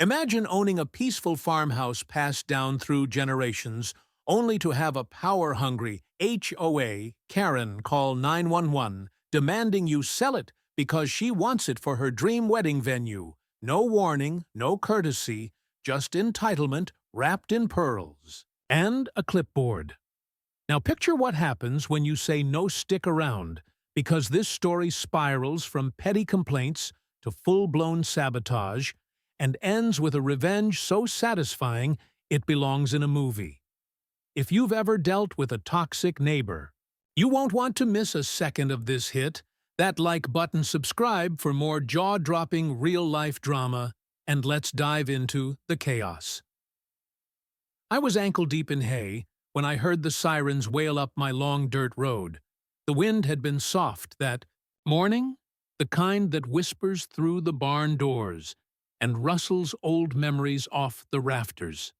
Imagine owning a peaceful farmhouse passed down through generations, only to have a power-hungry HOA, Karen, call 911, demanding you sell it because she wants it for her dream wedding venue. No warning, no courtesy, just entitlement wrapped in pearls. And a clipboard. Now picture what happens when you say no, stick around, because this story spirals from petty complaints to full-blown sabotage and ends with a revenge so satisfying it belongs in a movie. If you've ever dealt with a toxic neighbor, you won't want to miss a second of this hit. That like button, subscribe for more jaw-dropping real-life drama, and let's dive into the chaos. I was ankle-deep in hay when I heard the sirens wail up my long dirt road. The wind had been soft that morning, the kind that whispers through the barn doors and rustles old memories off the rafters.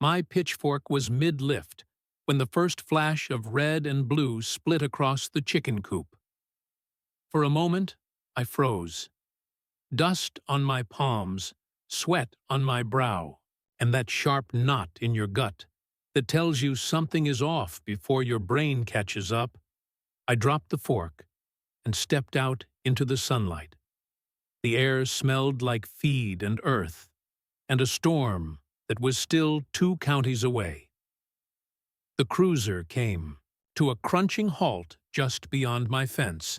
My pitchfork was mid-lift when the first flash of red and blue split across the chicken coop. For a moment, I froze. Dust on my palms, sweat on my brow, and that sharp knot in your gut that tells you something is off before your brain catches up. I dropped the fork and stepped out into the sunlight. The air smelled like feed and earth, and a storm that was still 2 counties away. The cruiser came to a crunching halt just beyond my fence.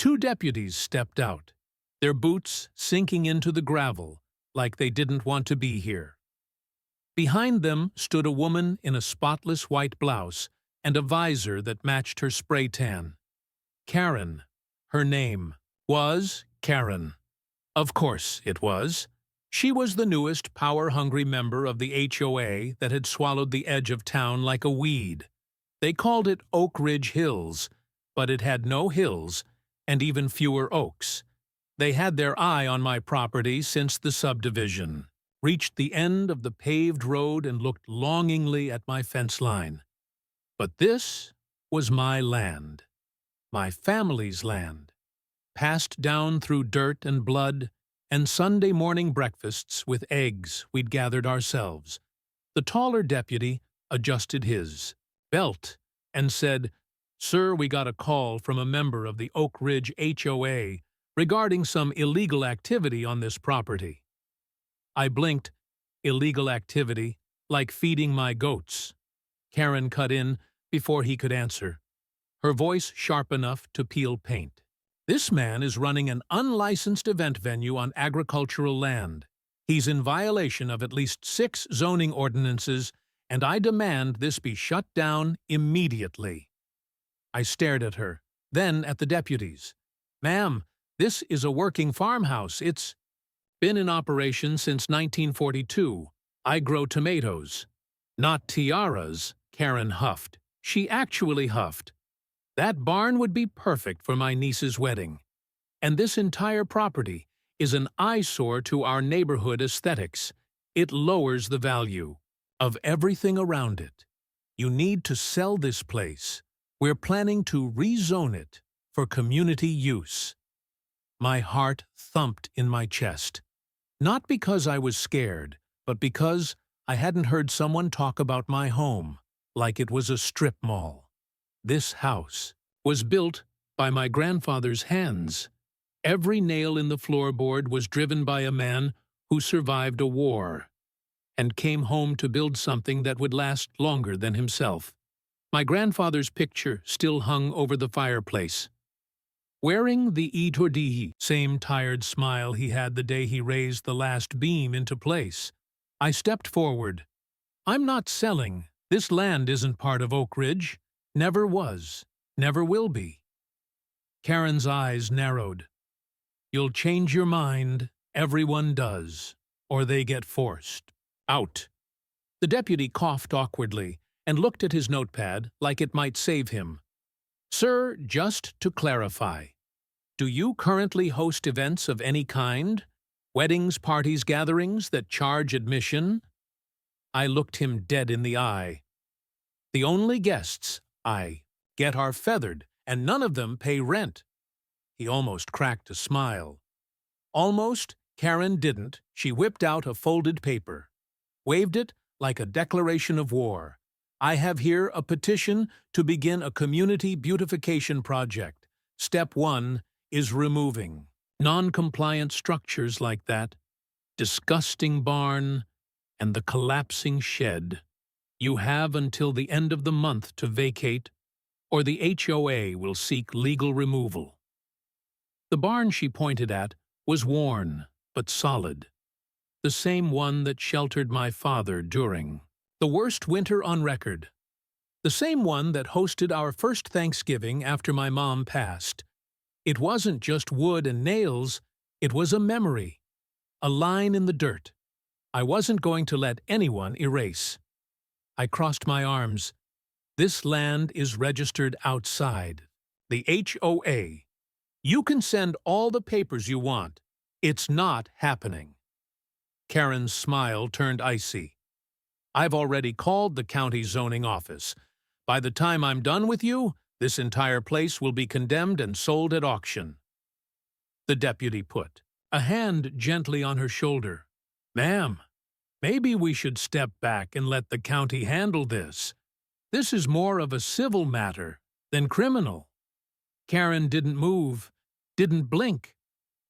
2 deputies stepped out, their boots sinking into the gravel like they didn't want to be here. Behind them stood a woman in a spotless white blouse and a visor that matched her spray tan. Kerren. Her name was Kerren. Of course it was. She was the newest power-hungry member of the HOA that had swallowed the edge of town like a weed. They called it Oak Ridge Hills, but it had no hills and even fewer oaks. They had their eye on my property since the subdivision, reached the end of the paved road and looked longingly at my fence line. But this was my land, my family's land, passed down through dirt and blood and Sunday morning breakfasts with eggs we'd gathered ourselves. The taller deputy adjusted his belt and said, "Sir, we got a call from a member of the Oak Ridge HOA regarding some illegal activity on this property." I blinked. Illegal activity, like feeding my goats. Kerren cut in before he could answer, her voice sharp enough to peel paint. "This man is running an unlicensed event venue on agricultural land. He's in violation of at least 6 zoning ordinances, and I demand this be shut down immediately." I stared at her, then at the deputies. "Ma'am, this is a working farmhouse. It's been in operation since 1942. I grow tomatoes." "Not tiaras," Kerren huffed. She actually huffed. "That barn would be perfect for my niece's wedding. And this entire property is an eyesore to our neighborhood aesthetics. It lowers the value of everything around it. You need to sell this place. We're planning to rezone it for community use." My heart thumped in my chest. Not because I was scared, but because I hadn't heard someone talk about my home like it was a strip mall. This house was built by my grandfather's hands. Every nail in the floorboard was driven by a man who survived a war and came home to build something that would last longer than himself. My grandfather's picture still hung over the fireplace, wearing the etordihi, same tired smile he had the day he raised the last beam into place. I stepped forward. "I'm not selling. This land isn't part of Oak Ridge. Never was. Never will be." Kerren's eyes narrowed. "You'll change your mind. Everyone does. Or they get forced out." The deputy coughed awkwardly and looked at his notepad like it might save him. "Sir, just to clarify, do you currently host events of any kind? Weddings, parties, gatherings that charge admission?" I looked him dead in the eye. "The only guests I get are feathered, and none of them pay rent." He almost cracked a smile. Almost, Kerren didn't. She whipped out a folded paper, waved it like a declaration of war. I have here a petition to begin a community beautification project. Step 1 is removing non-compliant structures like that disgusting barn and the collapsing shed. You have until the end of the month to vacate, or the HOA will seek legal removal. The barn she pointed at was worn, but solid. The same one that sheltered my father during the worst winter on record. The same one that hosted our first Thanksgiving after my mom passed. It wasn't just wood and nails, it was a memory, a line in the dirt. I wasn't going to let anyone erase. I crossed my arms. This land is registered outside. The HOA. You can send all the papers you want. It's not happening. Kerren's smile turned icy. I've already called the county zoning office. By the time I'm done with you, this entire place will be condemned and sold at auction. The deputy put a hand gently on her shoulder. Ma'am, maybe we should step back and let the county handle this. This is more of a civil matter than criminal. Kerren didn't move, didn't blink,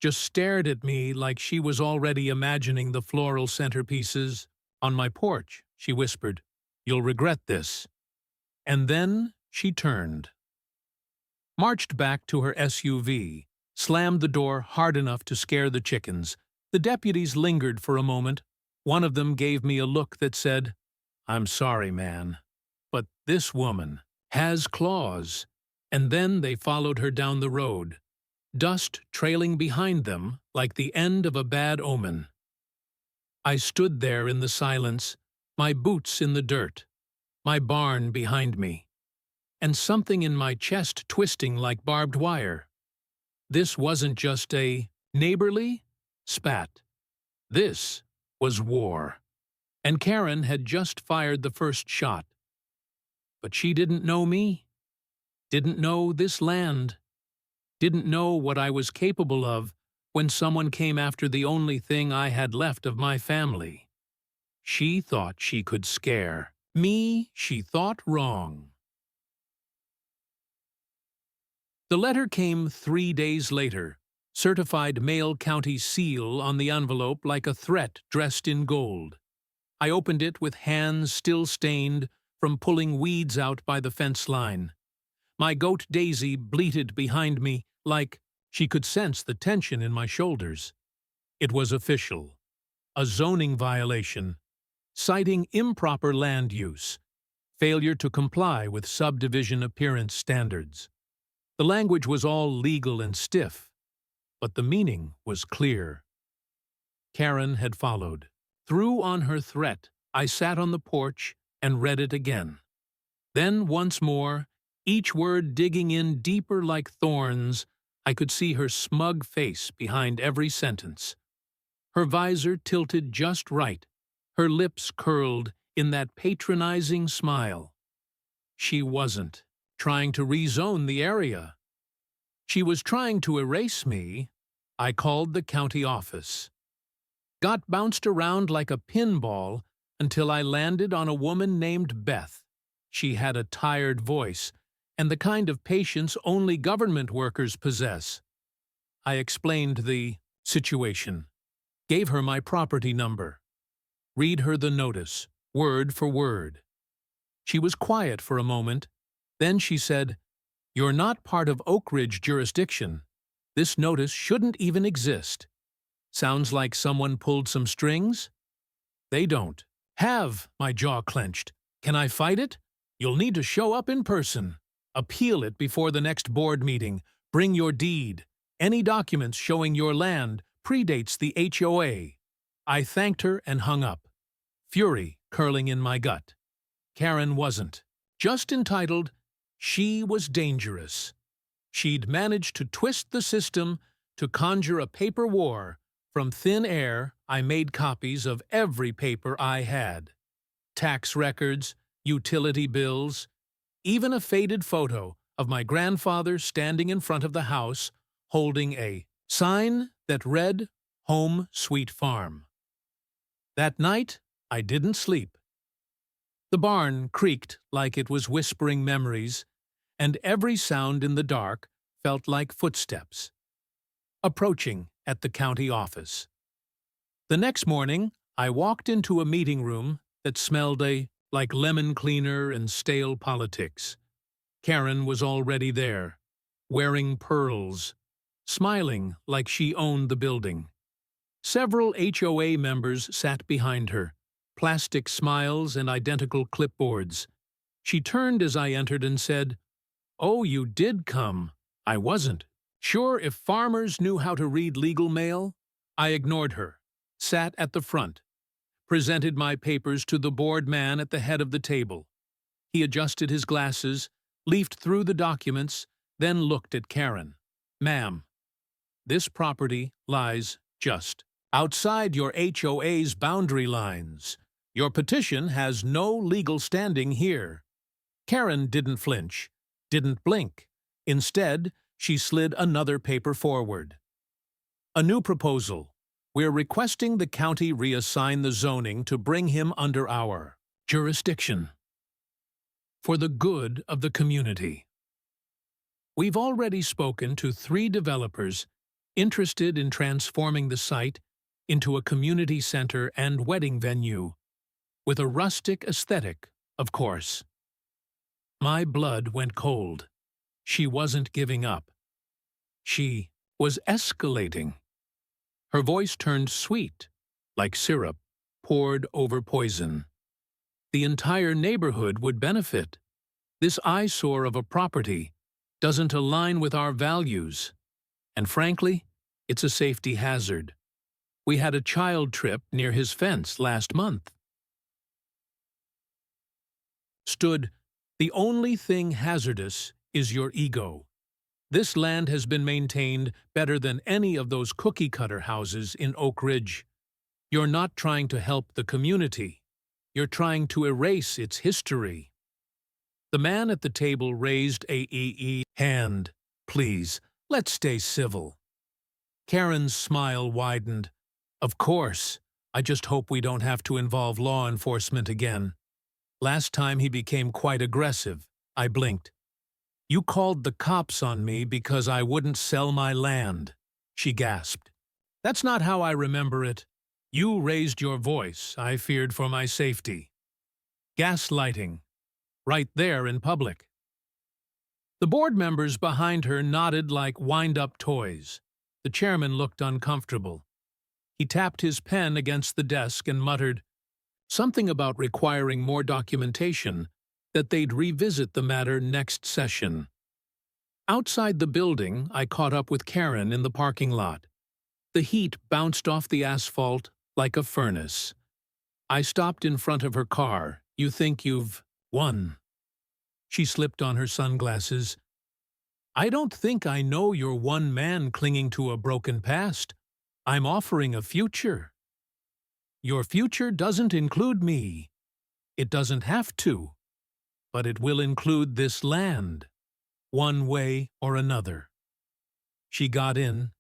just stared at me like she was already imagining the floral centerpieces. On my porch, she whispered, You'll regret this. And then she turned, marched back to her SUV, slammed the door hard enough to scare the chickens. The deputies lingered for a moment. One of them gave me a look that said, I'm sorry, man, but this woman has claws. And then they followed her down the road, dust trailing behind them like the end of a bad omen. I stood there in the silence, my boots in the dirt, my barn behind me, and something in my chest twisting like barbed wire. This wasn't just a neighborly spat. This was war. And Kerren had just fired the first shot. But she didn't know me, didn't know this land, didn't know what I was capable of when someone came after the only thing I had left of my family. She thought she could scare. Me, she thought wrong. The letter came 3 days later, certified mail county seal on the envelope like a threat dressed in gold. I opened it with hands still stained from pulling weeds out by the fence line. My goat Daisy bleated behind me like she could sense the tension in my shoulders. It was official. A zoning violation, citing improper land use, failure to comply with subdivision appearance standards. The language was all legal and stiff, but the meaning was clear. Kerren had followed. Through on her threat, I sat on the porch and read it again. Then once more, each word digging in deeper like thorns, I could see her smug face behind every sentence. Her visor tilted just right, her lips curled in that patronizing smile. She wasn't trying to rezone the area. She was trying to erase me. I called the county office. Got bounced around like a pinball until I landed on a woman named Beth. She had a tired voice and the kind of patience only government workers possess. I explained the situation, gave her my property number, read her the notice, word for word. She was quiet for a moment. Then she said, You're not part of Oak Ridge jurisdiction. This notice shouldn't even exist. Sounds like someone pulled some strings? They don't. Have, my jaw clenched. Can I fight it? You'll need to show up in person. Appeal it before the next board meeting. Bring your deed. Any documents showing your land predates the HOA. I thanked her and hung up, fury curling in my gut. Kerren wasn't. Just entitled, she was dangerous. She'd managed to twist the system to conjure a paper war. From thin air, I made copies of every paper I had. Tax records, utility bills, even a faded photo of my grandfather standing in front of the house holding a sign that read, Home Sweet Farm. That night, I didn't sleep. The barn creaked like it was whispering memories, and every sound in the dark felt like footsteps, approaching at the county office. The next morning, I walked into a meeting room that smelled like lemon cleaner and stale politics. Kerren was already there, wearing pearls, smiling like she owned the building. Several HOA members sat behind her, plastic smiles and identical clipboards. She turned as I entered and said, "Oh, you did come. I wasn't sure if farmers knew how to read legal mail." I ignored her, sat at the front, presented my papers to the board man at the head of the table. He adjusted his glasses, leafed through the documents, then looked at Kerren. "Ma'am, this property lies just outside your HOA's boundary lines. Your petition has no legal standing here." Kerren didn't flinch, didn't blink. Instead, she slid another paper forward. "A new proposal. We're requesting the county reassign the zoning to bring him under our jurisdiction for the good of the community. We've already spoken to 3 developers interested in transforming the site into a community center and wedding venue, with a rustic aesthetic, of course." My blood went cold. She wasn't giving up. She was escalating. Her voice turned sweet, like syrup poured over poison. The entire neighborhood would benefit. This eyesore of a property doesn't align with our values. And frankly, it's a safety hazard. We had a child trip near his fence last month. Stood, "The only thing hazardous is your ego. This land has been maintained better than any of those cookie-cutter houses in Oak Ridge. You're not trying to help the community. You're trying to erase its history." The man at the table raised a hand. "Please, let's stay civil." Kerren's smile widened. "Of course. I just hope we don't have to involve law enforcement again. Last time he became quite aggressive." I blinked. "You called the cops on me because I wouldn't sell my land," she gasped. "That's not how I remember it. You raised your voice. I feared for my safety." Gaslighting. Right there in public. The board members behind her nodded like wind-up toys. The chairman looked uncomfortable. He tapped his pen against the desk and muttered something about requiring more documentation, that they'd revisit the matter next session. Outside the building, I caught up with Kerren in the parking lot. The heat bounced off the asphalt like a furnace. I stopped in front of her car. "You think you've won?" She slipped on her sunglasses. "I don't think I know you're one man clinging to a broken past. I'm offering a future. Your future doesn't include me. It doesn't have to. But it will include this land, one way or another." She got in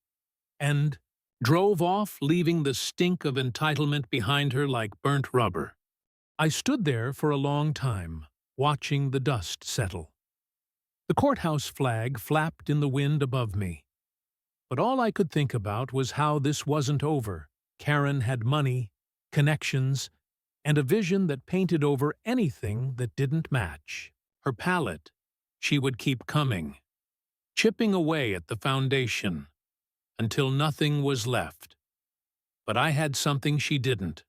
and drove off, leaving the stink of entitlement behind her like burnt rubber. I stood there for a long time, watching the dust settle. The courthouse flag flapped in the wind above me. But all I could think about was how this wasn't over. Kerren had money, connections, and a vision that painted over anything that didn't match. Her palette, she would keep coming, chipping away at the foundation, until nothing was left. But I had something she didn't.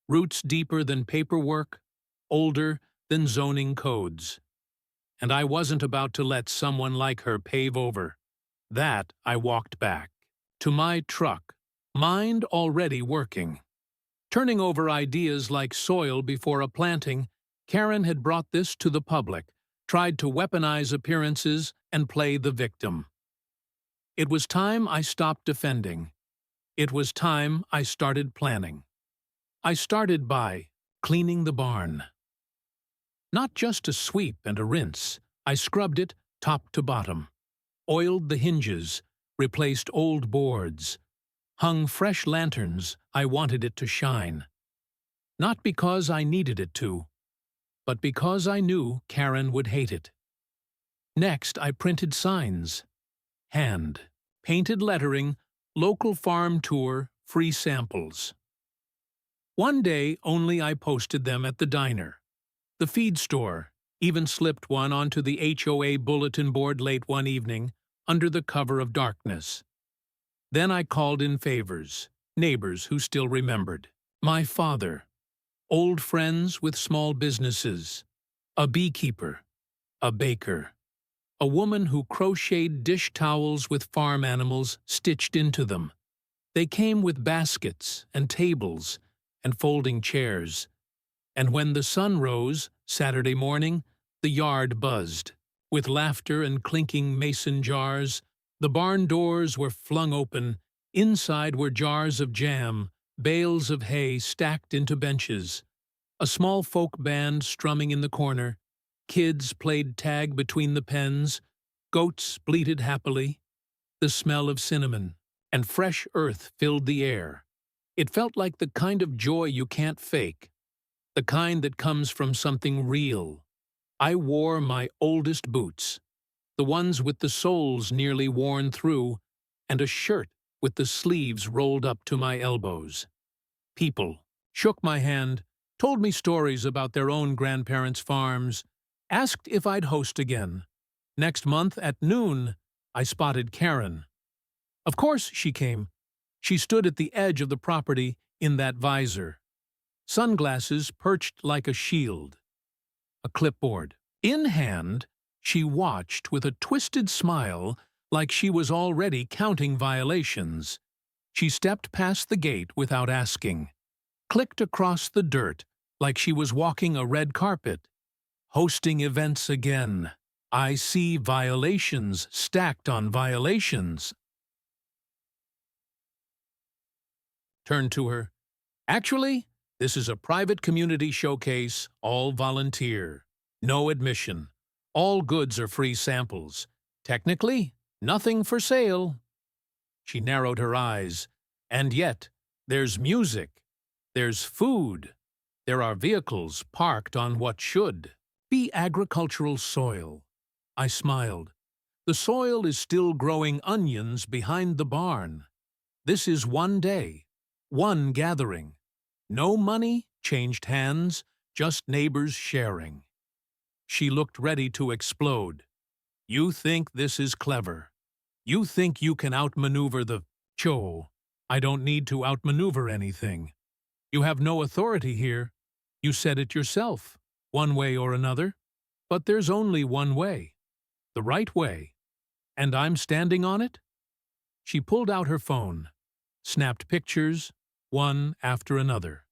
Roots deeper than paperwork, older than zoning codes. And I wasn't about to let someone like her pave over. That I walked back to my truck, mind already working. Turning over ideas like soil before a planting, Kerren had brought this to the public, tried to weaponize appearances and play the victim. It was time I stopped defending. It was time I started planning. I started by cleaning the barn. Not just a sweep and a rinse. I scrubbed it top to bottom, oiled the hinges, replaced old boards, hung fresh lanterns. I wanted it to shine. Not because I needed it to, but because I knew Kerren would hate it. Next, I printed signs. Hand. Painted lettering, local farm tour, free samples. One day only I posted them at the diner. The feed store. Even slipped one onto the HOA bulletin board late one evening, under the cover of darkness. Then I called in favors, neighbors who still remembered. My father. Old friends with small businesses. A beekeeper. A baker. A woman who crocheted dish towels with farm animals stitched into them. They came with baskets and tables and folding chairs. And when the sun rose, Saturday morning, the yard buzzed. With laughter and clinking mason jars, the barn doors were flung open. Inside were jars of jam, bales of hay stacked into benches. A small folk band strumming in the corner. Kids played tag between the pens. Goats bleated happily. The smell of cinnamon and fresh earth filled the air. It felt like the kind of joy you can't fake. The kind that comes from something real. I wore my oldest boots, the ones with the soles nearly worn through, and a shirt with the sleeves rolled up to my elbows. People shook my hand, told me stories about their own grandparents' farms, asked if I'd host again. Next month at noon, I spotted Kerren. Of course she came. She stood at the edge of the property in that visor. Sunglasses perched like a shield. A clipboard. In hand, she watched with a twisted smile like she was already counting violations. She stepped past the gate without asking, clicked across the dirt like she was walking a red carpet. Hosting events again. I see violations stacked on violations. Turned to her. Actually, this is a private community showcase, all volunteer. No admission. All goods are free samples. Technically, nothing for sale. She narrowed her eyes. And yet, there's music. There's food. There are vehicles parked on what should be agricultural soil. I smiled. The soil is still growing onions behind the barn. This is one day, one gathering. No money changed hands, just neighbors sharing. She looked ready to explode. You think this is clever. You think you can outmaneuver the Cho. I don't need to outmaneuver anything. You have no authority here. You said it yourself, one way or another. But there's only one way. The right way. And I'm standing on it? She pulled out her phone, snapped pictures, one after another.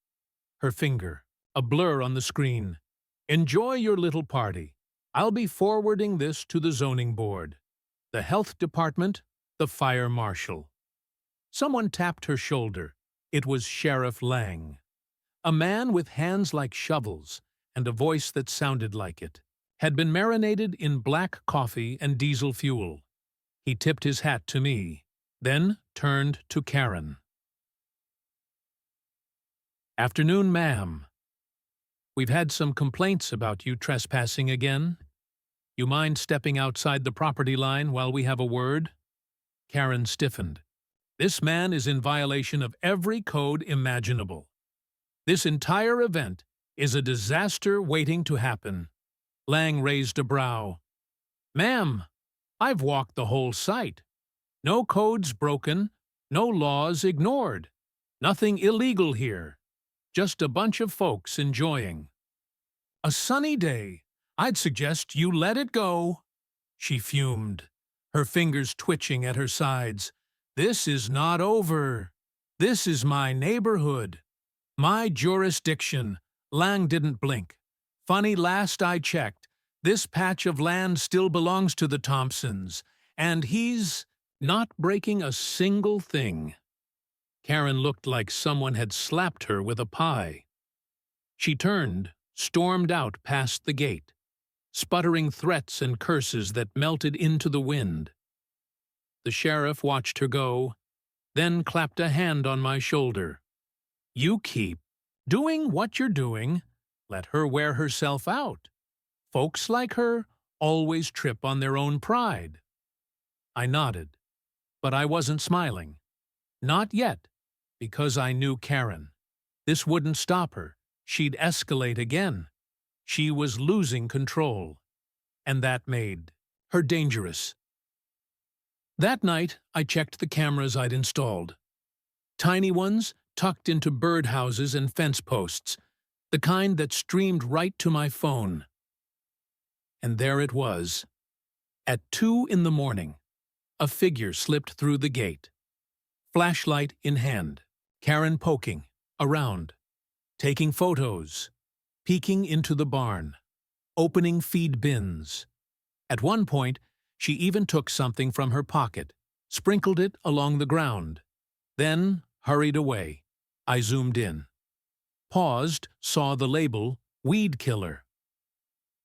Her finger, a blur on the screen. Enjoy your little party. I'll be forwarding this to the zoning board, the health department, the fire marshal. Someone tapped her shoulder. It was Sheriff Lang. A man with hands like shovels and a voice that sounded like it. Had been marinated in black coffee and diesel fuel. He tipped his hat to me, then turned to Kerren. Afternoon, ma'am. We've had some complaints about you trespassing again. You mind stepping outside the property line while we have a word? Kerren stiffened. This man is in violation of every code imaginable. This entire event is a disaster waiting to happen. Lang raised a brow. Ma'am, I've walked the whole site. No codes broken, no laws ignored. Nothing illegal here. Just a bunch of folks enjoying. A sunny day. I'd suggest you let it go. She fumed, her fingers twitching at her sides. This is not over. This is my neighborhood. My jurisdiction. Lang didn't blink. Funny, last I checked, this patch of land still belongs to the Thompsons, and he's not breaking a single thing. Kerren looked like someone had slapped her with a pie. She turned, stormed out past the gate, sputtering threats and curses that melted into the wind. The sheriff watched her go, then clapped a hand on my shoulder. You keep Doing what you're doing, let her wear herself out. Folks like her always trip on their own pride. I nodded, but I wasn't smiling. Not yet, because I knew Kerren. This wouldn't stop her. She'd escalate again. She was losing control, and that made her dangerous. That night, I checked the cameras I'd installed. Tiny ones tucked into birdhouses and fence posts, the kind that streamed right to my phone. And there it was. At 2 in the morning, a figure slipped through the gate, flashlight in hand, Kerren poking around, taking photos, peeking into the barn, opening feed bins. At one point, she even took something from her pocket, sprinkled it along the ground, then hurried away. I zoomed in, paused, saw the label, Weed Killer.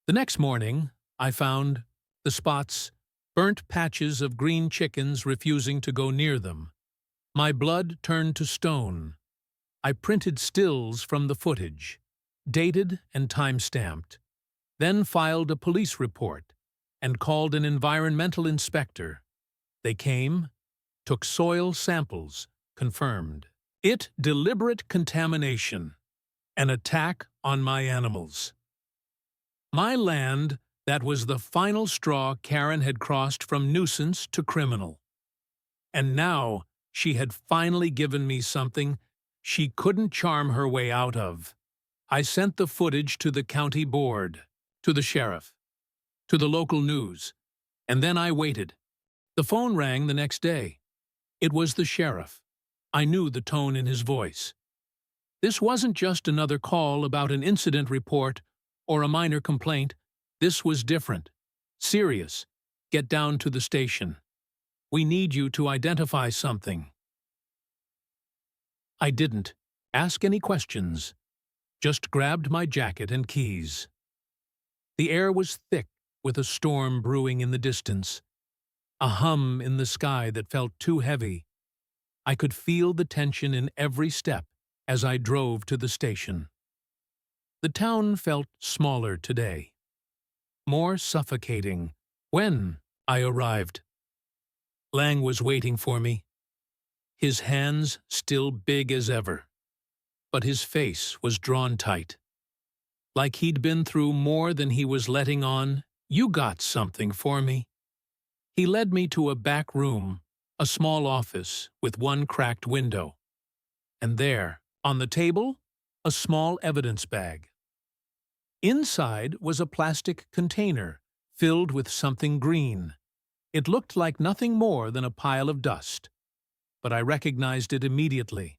The next morning, I found the spots, burnt patches of green chickens refusing to go near them. My blood turned to stone. I printed stills from the footage, dated and time-stamped, then filed a police report and called an environmental inspector. They came, took soil samples, confirmed. It deliberate contamination, an attack on my animals. My land, that was the final straw Kerren had crossed from nuisance to criminal. And now she had finally given me something she couldn't charm her way out of. I sent the footage to the county board, to the sheriff, to the local news, and then I waited. The phone rang the next day. It was the sheriff. I knew the tone in his voice. This wasn't just another call about an incident report or a minor complaint. This was different. Serious. Get down to the station. We need you to identify something. I didn't ask any questions. Just grabbed my jacket and keys. The air was thick with a storm brewing in the distance. A hum in the sky that felt too heavy. I could feel the tension in every step as I drove to the station. The town felt smaller today, more suffocating when I arrived. Lang was waiting for me, his hands still big as ever, but his face was drawn tight. Like he'd been through more than he was letting on. You got something for me. He led me to a back room, a small office with one cracked window. And there, on the table, a small evidence bag. Inside was a plastic container filled with something green. It looked like nothing more than a pile of dust. But I recognized it immediately.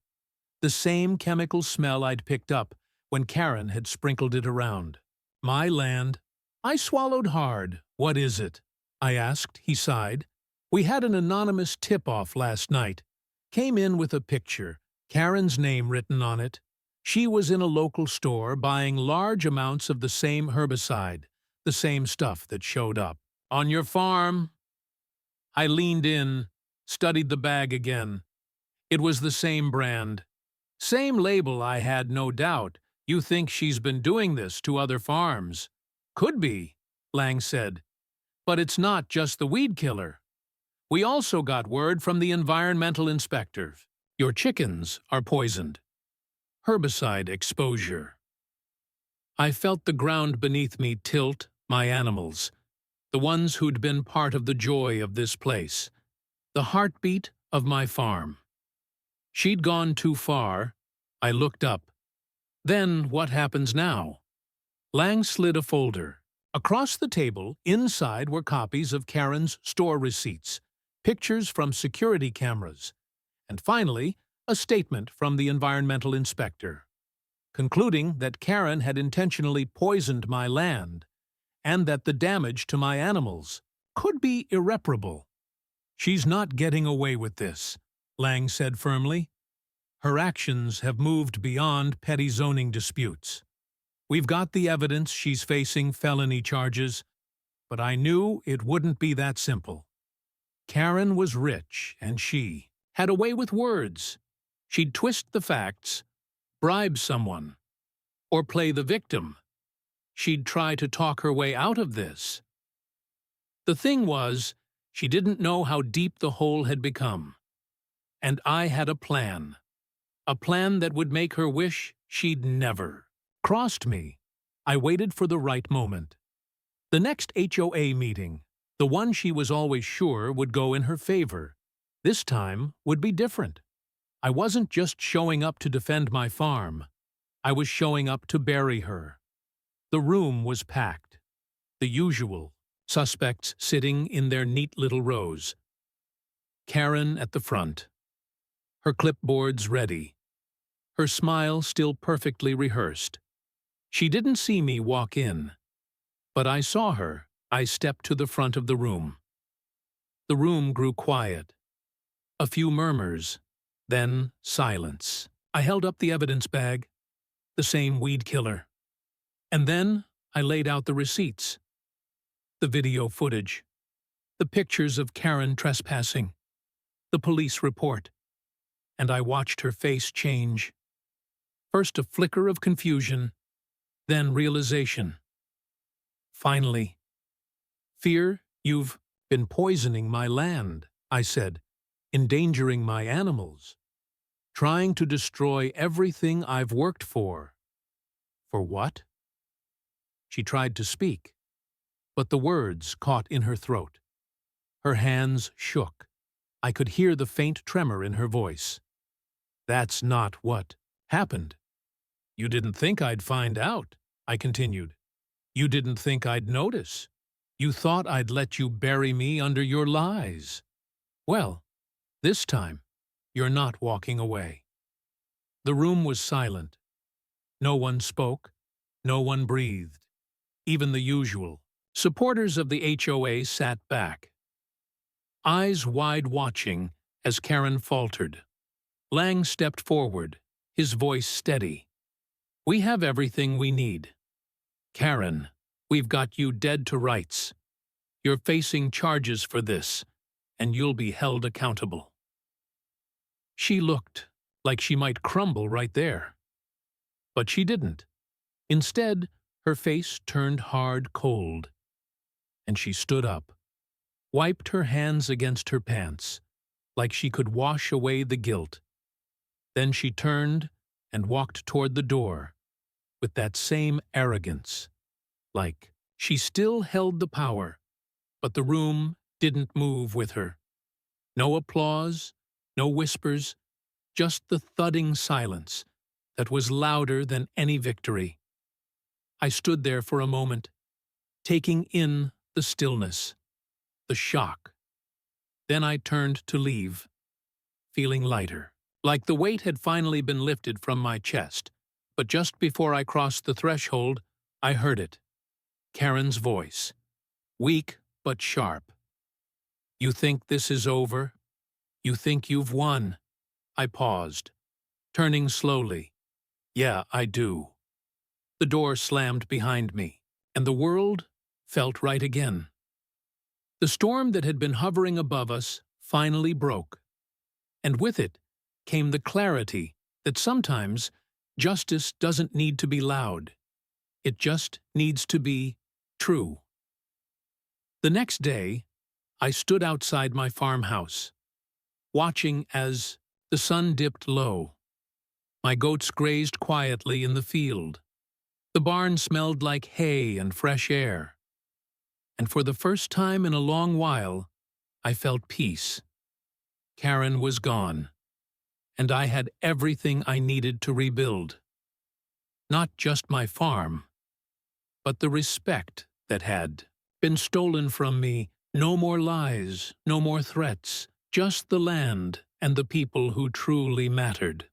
The same chemical smell I'd picked up when Kerren had sprinkled it around. My land. I swallowed hard. What is it? I asked. He sighed. We had an anonymous tip-off last night. Came in with a picture, Kerren's name written on it. She was in a local store buying large amounts of the same herbicide, the same stuff that showed up on your farm. I leaned in, studied the bag again. It was the same brand. Same label, I had no doubt. You think she's been doing this to other farms? Could be, Lang said. But it's not just the weed killer. We also got word from the environmental inspector. Your chickens are poisoned. Herbicide exposure. I felt the ground beneath me tilt, my animals, the ones who'd been part of the joy of this place, the heartbeat of my farm. She'd gone too far. I looked up. Then what happens now? Lang slid a folder. Across the table, inside were copies of Kerren's store receipts, pictures from security cameras, and finally, a statement from the environmental inspector, concluding that Kerren had intentionally poisoned my land and that the damage to my animals could be irreparable. She's not getting away with this, Lang said firmly. Her actions have moved beyond petty zoning disputes. We've got the evidence she's facing felony charges, but I knew it wouldn't be that simple. Kerren was rich, and she had a way with words. She'd twist the facts, bribe someone, or play the victim. She'd try to talk her way out of this. The thing was, she didn't know how deep the hole had become. And I had a plan that would make her wish she'd never crossed me. I waited for the right moment. The next HOA meeting, the one she was always sure would go in her favor, this time would be different. I wasn't just showing up to defend my farm. I was showing up to bury her. The room was packed. The usual suspects sitting in their neat little rows. Kerren at the front, her clipboards ready, her smile still perfectly rehearsed. She didn't see me walk in, but I saw her. I stepped to the front of the room. The room grew quiet. A few murmurs, then silence. I held up the evidence bag, the same weed killer. And then I laid out the receipts, the video footage, the pictures of Kerren trespassing, the police report, and I watched her face change. First a flicker of confusion, then realization. Finally, "Fear, you've been poisoning my land," I said, "endangering my animals, trying to destroy everything I've worked for." "For what?" She tried to speak, but the words caught in her throat. Her hands shook. I could hear the faint tremor in her voice. "That's not what happened." "You didn't think I'd find out," I continued. "You didn't think I'd notice. You thought I'd let you bury me under your lies. Well, this time, you're not walking away." The room was silent. No one spoke. No one breathed. Even the usual supporters of the HOA sat back, eyes wide watching as Kerren faltered. Lang stepped forward, his voice steady. "We have everything we need. Kerren, we've got you dead to rights. You're facing charges for this, and you'll be held accountable." She looked like she might crumble right there. But she didn't. Instead, her face turned hard cold, and she stood up, wiped her hands against her pants, like she could wash away the guilt. Then she turned and walked toward the door, with that same arrogance, like she still held the power, but the room didn't move with her. No applause, no whispers, just the thudding silence that was louder than any victory. I stood there for a moment, taking in the stillness, the shock. Then I turned to leave, feeling lighter, like the weight had finally been lifted from my chest. But just before I crossed the threshold, I heard it. Kerren's voice, weak but sharp. "You think this is over? You think you've won?" I paused, turning slowly. "Yeah, I do." The door slammed behind me, and the world felt right again. The storm that had been hovering above us finally broke, and with it came the clarity that sometimes justice doesn't need to be loud. It just needs to be true. The next day, I stood outside my farmhouse, watching as the sun dipped low. My goats grazed quietly in the field. The barn smelled like hay and fresh air. And for the first time in a long while, I felt peace. Kerren was gone, and I had everything I needed to rebuild. Not just my farm, but the respect that had been stolen from me. No more lies, no more threats, just the land and the people who truly mattered.